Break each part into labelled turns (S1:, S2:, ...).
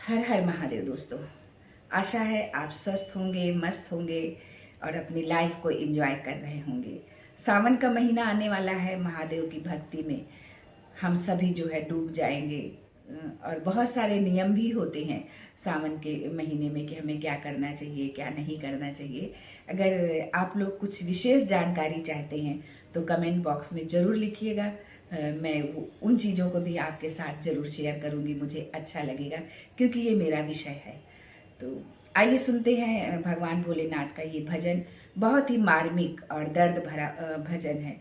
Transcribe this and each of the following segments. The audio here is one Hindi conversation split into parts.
S1: हर हर महादेव दोस्तों। आशा है आप स्वस्थ होंगे, मस्त होंगे और अपनी लाइफ को एंजॉय कर रहे होंगे। सावन का महीना आने वाला है। महादेव की भक्ति में हम सभी जो है डूब जाएंगे। और बहुत सारे नियम भी होते हैं सावन के महीने में कि हमें क्या करना चाहिए, क्या नहीं करना चाहिए। अगर आप लोग कुछ विशेष जानकारी चाहते हैं तो कमेंट बॉक्स में ज़रूर लिखिएगा। मैं उन चीज़ों को भी आपके साथ ज़रूर शेयर करूँगी, मुझे अच्छा लगेगा क्योंकि ये मेरा विषय है। तो आइए सुनते हैं भगवान भोलेनाथ का ये भजन। बहुत ही मार्मिक और दर्द भरा भजन है।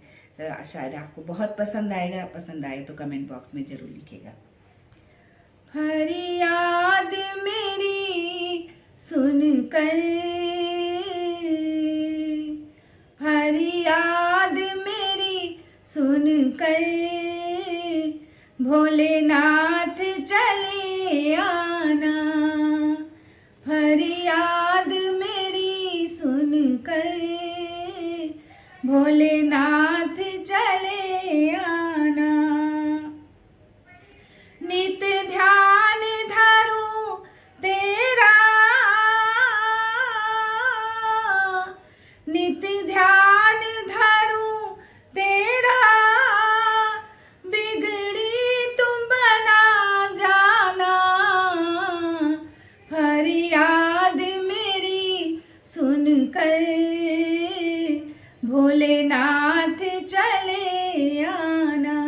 S1: शायद आपको बहुत पसंद आएगा। पसंद आए तो कमेंट बॉक्स में ज़रूर लिखिएगा। फरियाद मेरी सुन कर, फरियाद मेरी सुन कर, भोलेनाथ चले आना। फरियाद मेरी सुन कर, भोलेनाथ चले आना। नित ध्यान धरूं तेरा, नित ध्यान धरूं तेरा, बिगड़ी तुम बना जाना। फरियाद मेरी सुन कर, भोलेनाथ चले आना।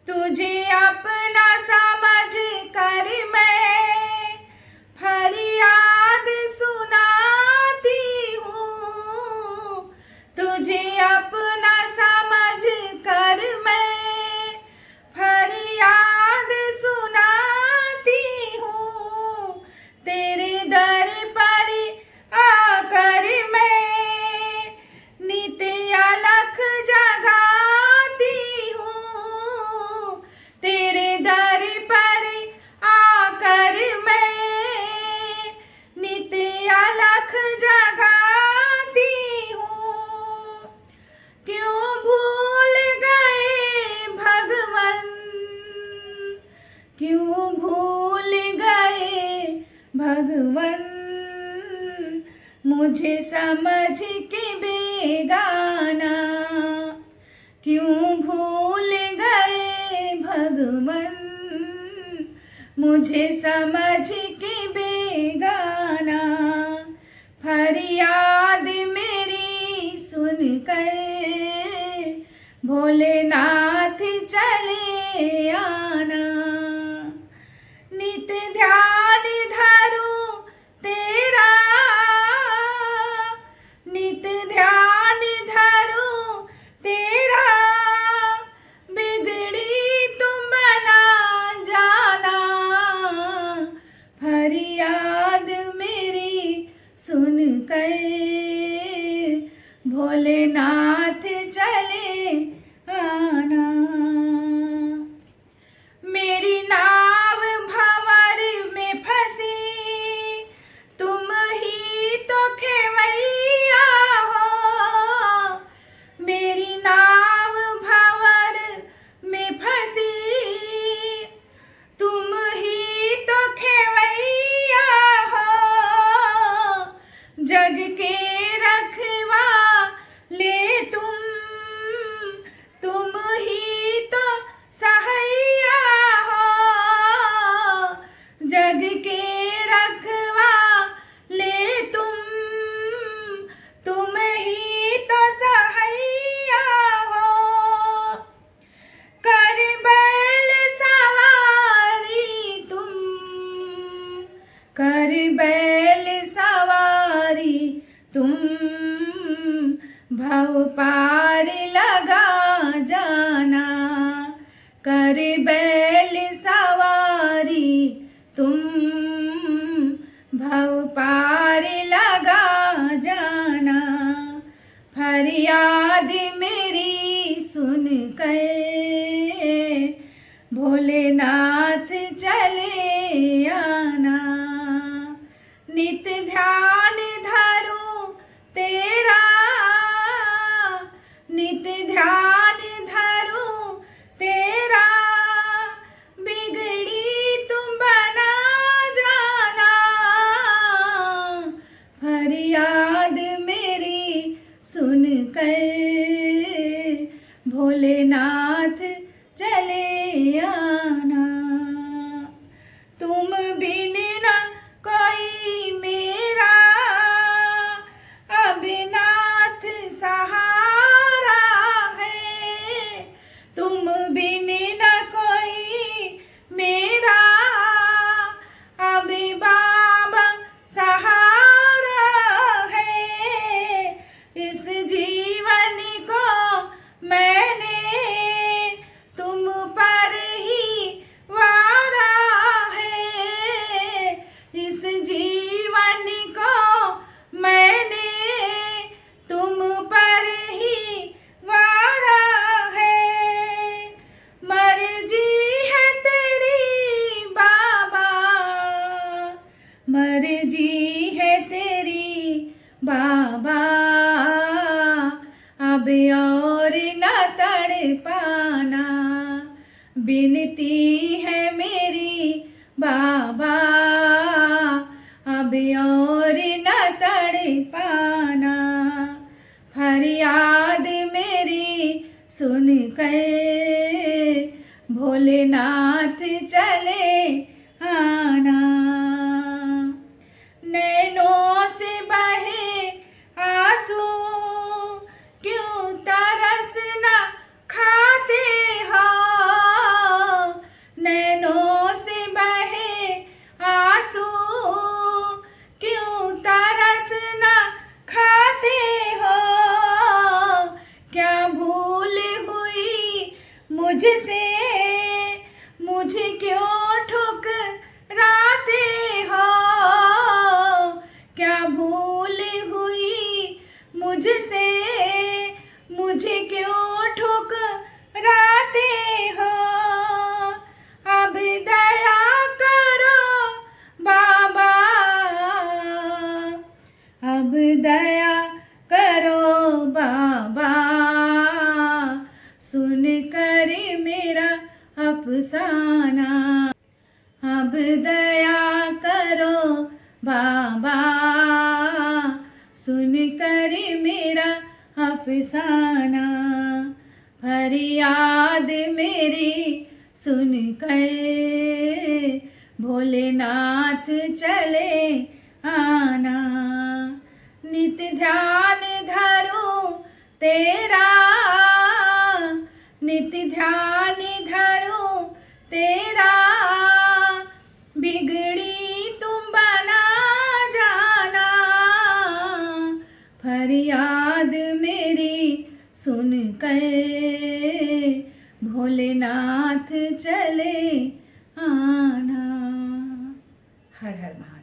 S1: तुझे अपना समझ कर मैं फरियाद सुनाती हूँ। तुझे अपना समझ कर मैं फरियाद सुनाती हूँ। तेरे दर पर आकर मैं नित्य अलख जगाती हूँ। तेरे दर पर आकर मैं नित्य अलख जगाती हूँ। क्यों भूल गए भगवन, क्यों भूल गए भगवन, मुझे समझ के बेगाना। क्यों भूल गए भगवन, मुझे समझ के बेगाना। फरियाद मेरी सुन कर, भोलेनाथ चले आना। नित ध्यान धरूं तेरा, नित ध्यान धरूं तेरा, बिगड़ी तुम बना जाना। फरियाद मेरी सुन कर, भोलेनाथ चले आना। मेरी नाव भंवर में फंसी, तुम ही तो खेवैया हो। मेरी नाव भंवर में फंसी, तुम ही तो खेवैया हो। जग के रखवा ले तुम ही तो सहैया हो। जग के रखवा ले तुम ही तो सहैया हो। कर बैल सवारी तुम, कर बैल सवारी तुम, भव पार लगा जाना। कर बैल सवारी तुम, भव पार लगा जाना। फरियाद मेरी सुन कर, भोलेनाथ चले आना। नित ध्यान धरूं तेरा, नित ध्यान धरूं तेरा, बिगड़ी तुम बना विनती है मेरी बाबा, अब और न तड़पाना। फरियाद मेरी सुन कर भोलेनाथ चले आना। नैनों से बहे आंसू क्यों तरस न खाते हो। नैनों से बहे आंसू क्यों तरस न खाते हो। क्या भूल हुई मुझसे, मुझे क्यों ठुकराते हो। क्या भूल हुई मुझसे, मुझे क्यों ठुकराते हो। अब दया करो बाबा, अब दया करो बाबा, सुन कर मेरा अफसाना। अब दया करो बाबा, सुन कर मेरा अफसाना। फरियाद मेरी सुन कर भोलेनाथ चले आना। नित ध्यान धरूं तेरा, नित ध्यान धरूं तेरा, बिगड़ी तुम बना जाना। फरियाद मेरी सुन कर भोलेनाथ चले आना। हर हर महादेव।